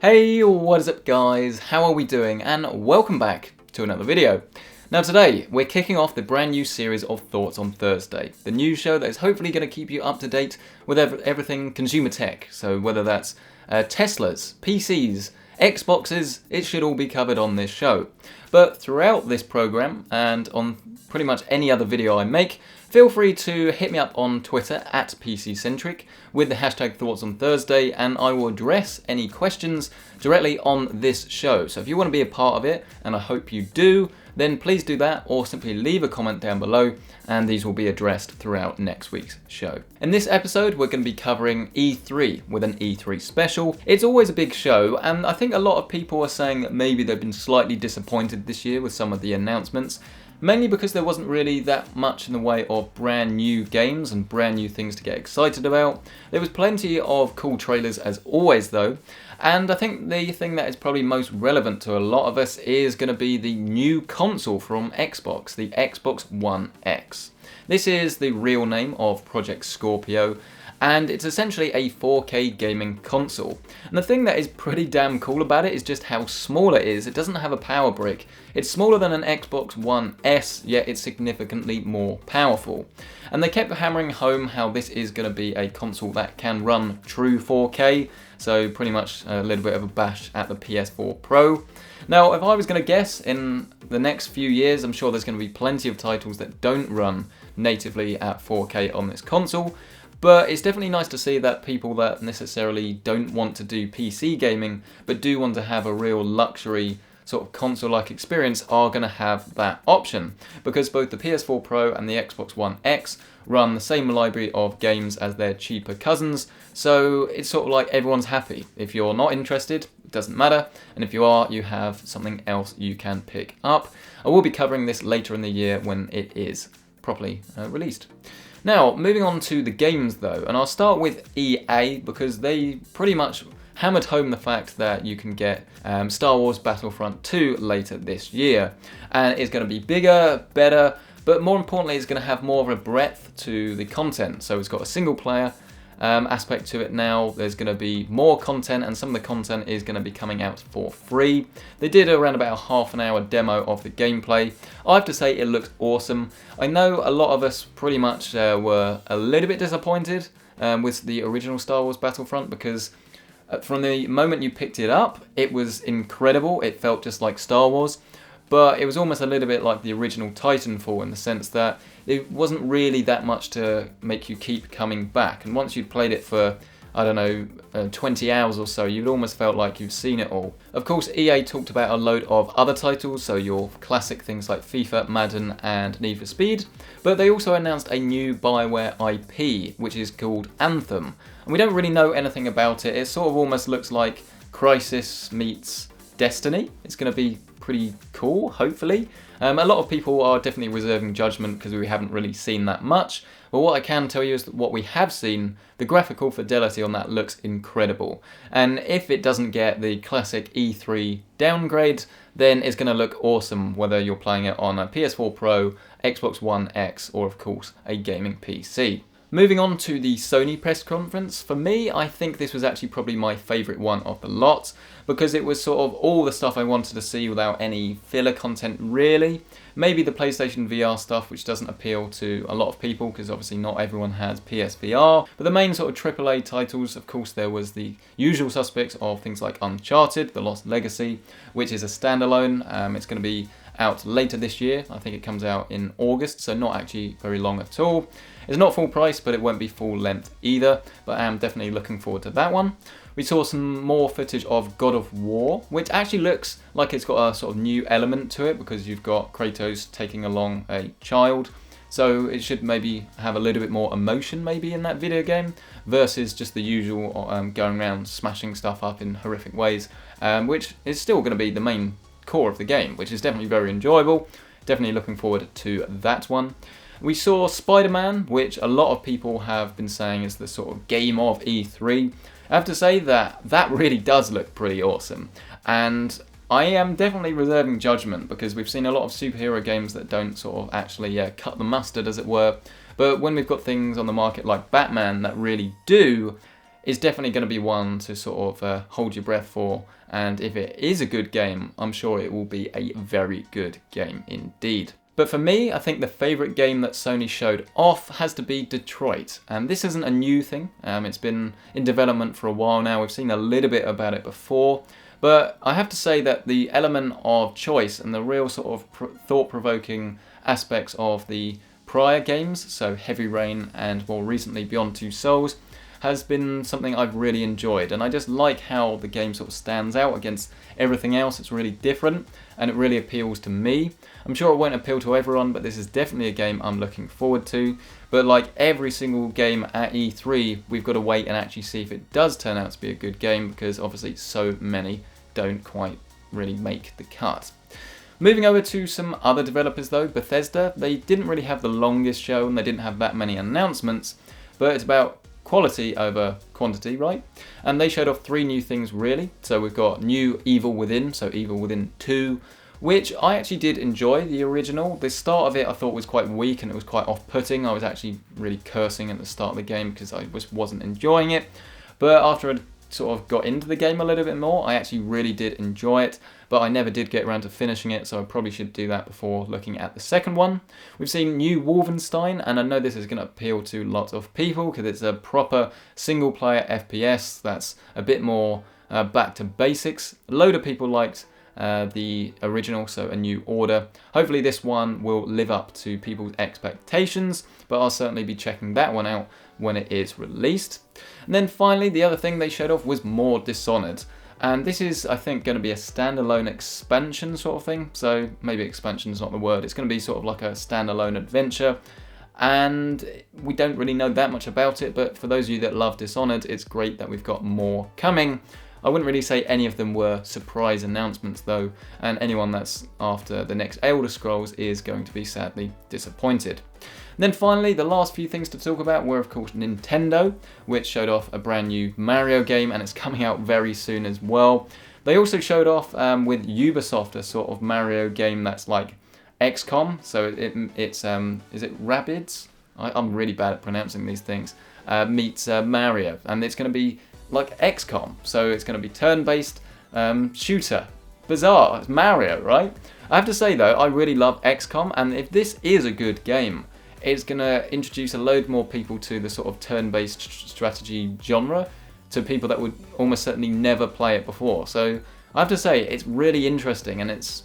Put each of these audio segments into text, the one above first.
Hey, what is up guys? How are we doing? And welcome back to another video. Now today, we're kicking off the brand new series of Thoughts on Thursday, the news show that is hopefully going to keep you up to date with everything consumer tech. So whether that's Teslas, PCs, Xboxes, it should all be covered on this show. But throughout this program, and on pretty much any other video I make, feel free to hit me up on Twitter at Centric with the hashtag Thoughts on Thursday, and I will address any questions directly on this show. So if you want to be a part of it, and I hope you do, then please do that, or simply leave a comment down below, and these will be addressed throughout next week's show. In this episode, we're going to be covering E3 with an E3 special. It's always a big show, and I think a lot of people are saying that maybe they've been slightly disappointed this year with some of the announcements. Mainly because there wasn't really that much in the way of brand new games and brand new things to get excited about. There was plenty of cool trailers as always though, and I think the thing that is probably most relevant to a lot of us is going to be the new console from Xbox, the Xbox One X. This is the real name of Project Scorpio, and it's essentially a 4K gaming console. And the thing that is pretty damn cool about it is just how small it is. It doesn't have a power brick. It's smaller than an Xbox One S, yet it's significantly more powerful. And they kept hammering home how this is going to be a console that can run true 4K, so pretty much a little bit of a bash at the PS4 Pro. Now, if I was going to guess, in the next few years, I'm sure there's going to be plenty of titles that don't run natively at 4K on this console. But it's definitely nice to see that people that necessarily don't want to do PC gaming, but do want to have a real luxury sort of console-like experience, are going to have that option. Because both the PS4 Pro and the Xbox One X run the same library of games as their cheaper cousins, so it's sort of like everyone's happy. If you're not interested, it doesn't matter, and if you are, you have something else you can pick up. I will be covering this later in the year when it is properly released. Now, moving on to the games though, and I'll start with EA because they pretty much hammered home the fact that you can get Star Wars Battlefront 2 later this year. And it's going to be bigger, better, but more importantly it's going to have more of a breadth to the content. So it's got a single player aspect to it now. There's going to be more content, and some of the content is going to be coming out for free. They did around about a half an hour demo of the gameplay. I have to say it looks awesome. I know a lot of us pretty much were a little bit disappointed with the original Star Wars Battlefront, because from the moment you picked it up, it was incredible. It felt just like Star Wars. But it was almost a little bit like the original Titanfall in the sense that it wasn't really that much to make you keep coming back. And once you'd played it for, I don't know, 20 hours or so, you'd almost felt like you've seen it all. Of course, EA talked about a load of other titles, so your classic things like FIFA, Madden, and Need for Speed. But they also announced a new BioWare IP, which is called Anthem. And we don't really know anything about it. It sort of almost looks like Crysis meets Destiny. It's going to be pretty cool, hopefully. A lot of people are definitely reserving judgment because we haven't really seen that much. But what I can tell you is that what we have seen, the graphical fidelity on that looks incredible. And if it doesn't get the classic E3 downgrade, then it's going to look awesome whether you're playing it on a PS4 Pro, Xbox One X, or of course a gaming PC. Moving on to the Sony press conference, for me, I think this was actually probably my favourite one of the lot, because it was sort of all the stuff I wanted to see without any filler content really. Maybe the PlayStation VR stuff, which doesn't appeal to a lot of people, because obviously not everyone has PSVR. But the main sort of AAA titles, of course, there was the usual suspects of things like Uncharted, The Lost Legacy, which is a standalone. It's going to be out later this year. I think it comes out in August, so not actually very long at all. It's not full price, but it won't be full length either, but I am definitely looking forward to that one. We saw some more footage of God of War, which actually looks like it's got a sort of new element to it, because you've got Kratos taking along a child, so it should maybe have a little bit more emotion maybe in that video game, versus just the usual going around smashing stuff up in horrific ways, which is still going to be the main core of the game, which is definitely very enjoyable. Definitely looking forward to that one. We saw Spider-Man, which a lot of people have been saying is the sort of game of E3. I have to say that that really does look pretty awesome, and I am definitely reserving judgment because we've seen a lot of superhero games that don't sort of actually cut the mustard, as it were. But when we've got things on the market like Batman that really do, is definitely going to be one to sort of hold your breath for, and if it is a good game, I'm sure it will be a very good game indeed. But for me, I think the favourite game that Sony showed off has to be Detroit. And this isn't a new thing, it's been in development for a while now, we've seen a little bit about it before, but I have to say that the element of choice and the real sort of thought-provoking aspects of the prior games, so Heavy Rain and more recently Beyond Two Souls, has been something I've really enjoyed, and I just like how the game sort of stands out against everything else. It's really different and it really appeals to me. I'm sure it won't appeal to everyone, but this is definitely a game I'm looking forward to. But like every single game at E3, we've got to wait and actually see if it does turn out to be a good game, because obviously so many don't quite really make the cut. Moving over to some other developers though, Bethesda, they didn't really have the longest show and they didn't have that many announcements, but it's about quality over quantity, right? And they showed off 3 new things really. So we've got new Evil Within, so Evil Within 2, which I actually did enjoy the original. The start of it I thought was quite weak and it was quite off-putting. I was actually really cursing at the start of the game because I just wasn't enjoying it. But after I sort of got into the game a little bit more, I actually really did enjoy it, but I never did get around to finishing it, so I probably should do that before looking at the second one. We've seen new Wolfenstein, and I know this is going to appeal to lots of people because it's a proper single player FPS that's a bit more back to basics. A load of people liked the original, so A New Order. Hopefully this one will live up to people's expectations, but I'll certainly be checking that one out when it is released. And then finally, the other thing they showed off was more Dishonored. And this is, I think, going to be a standalone expansion sort of thing. So maybe expansion is not the word. It's going to be sort of like a standalone adventure. And we don't really know that much about it, but for those of you that love Dishonored, it's great that we've got more coming. I wouldn't really say any of them were surprise announcements though, and anyone that's after the next Elder Scrolls is going to be sadly disappointed. And then finally, the last few things to talk about were of course Nintendo, which showed off a brand new Mario game, and it's coming out very soon as well. They also showed off with Ubisoft a sort of Mario game that's like XCOM, so it's is it Rabbids? I'm really bad at pronouncing these things. Meets Mario, and it's going to be like XCOM, so it's going to be turn-based shooter. Bizarre, it's Mario, right? I have to say though, I really love XCOM, and if this is a good game, it's going to introduce a load more people to the sort of turn-based strategy genre, to people that would almost certainly never play it before. So I have to say, it's really interesting, and it's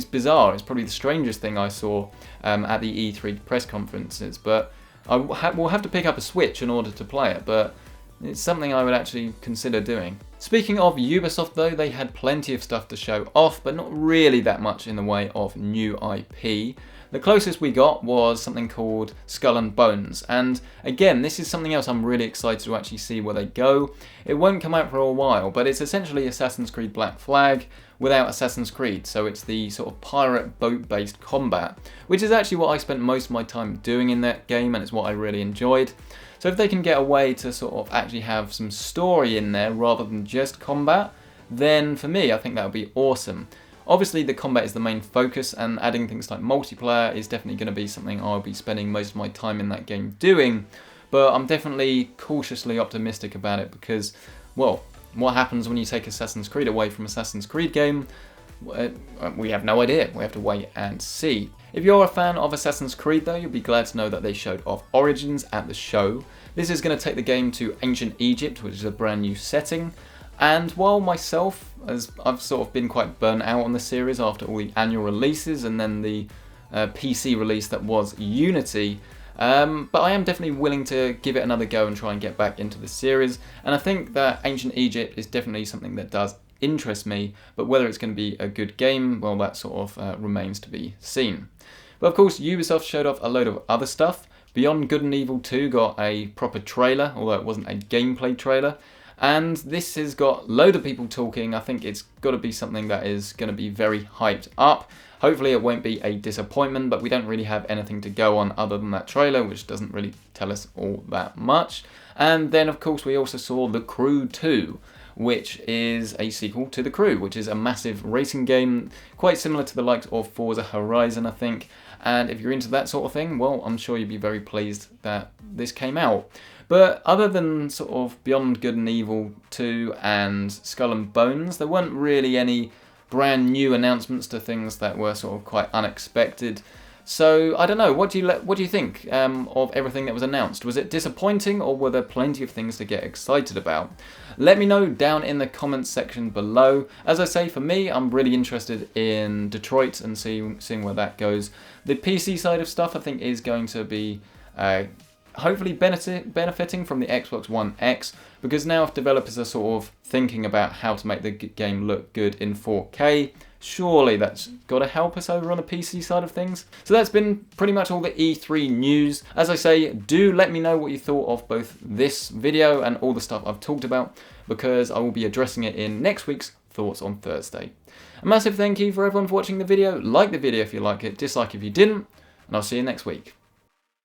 bizarre. It's probably the strangest thing I saw at the E3 press conferences, but we'll have to pick up a Switch in order to play it, but it's something I would actually consider doing. Speaking of Ubisoft though, they had plenty of stuff to show off, but not really that much in the way of new IP. The closest we got was something called Skull and Bones, and again, this is something else I'm really excited to actually see where they go. It won't come out for a while, but it's essentially Assassin's Creed Black Flag without Assassin's Creed, so it's the sort of pirate boat-based combat, which is actually what I spent most of my time doing in that game, and it's what I really enjoyed. So if they can get a way to sort of actually have some story in there rather than just combat, then for me, I think that would be awesome. Obviously the combat is the main focus, and adding things like multiplayer is definitely going to be something I'll be spending most of my time in that game doing, but I'm definitely cautiously optimistic about it because, well, what happens when you take Assassin's Creed away from Assassin's Creed game? We have no idea. We have to wait and see. If you're a fan of Assassin's Creed though, you'll be glad to know that they showed off Origins at the show. This is going to take the game to ancient Egypt, which is a brand new setting. And while myself, as I've sort of been quite burnt out on the series after all the annual releases and then the PC release that was Unity, but I am definitely willing to give it another go and try and get back into the series. And I think that ancient Egypt is definitely something that does interest me, but whether it's going to be a good game, well, that sort of remains to be seen. But of course, Ubisoft showed off a load of other stuff. Beyond Good and Evil 2 got a proper trailer, although it wasn't a gameplay trailer. And this has got a load of people talking. I think it's got to be something that is going to be very hyped up. Hopefully it won't be a disappointment, but we don't really have anything to go on other than that trailer, which doesn't really tell us all that much. And then of course we also saw The Crew 2, which is a sequel to The Crew, which is a massive racing game, quite similar to the likes of Forza Horizon, I think. And if you're into that sort of thing, well, I'm sure you'd be very pleased that this came out. But other than sort of Beyond Good and Evil 2 and Skull and Bones, there weren't really any brand new announcements to things that were sort of quite unexpected. So I don't know. What do you think of everything that was announced? Was it disappointing, or were there plenty of things to get excited about? Let me know down in the comments section below. As I say, for me, I'm really interested in Detroit and seeing where that goes. The PC side of stuff, I think, is going to be hopefully benefiting from the Xbox One X, because now if developers are sort of thinking about how to make the game look good in 4K, surely that's got to help us over on the PC side of things. So that's been pretty much all the E3 news. As I say, do let me know what you thought of both this video and all the stuff I've talked about, because I will be addressing it in next week's Thoughts on Thursday. A massive thank you for everyone for watching the video. Like the video if you like it, dislike if you didn't, and I'll see you next week.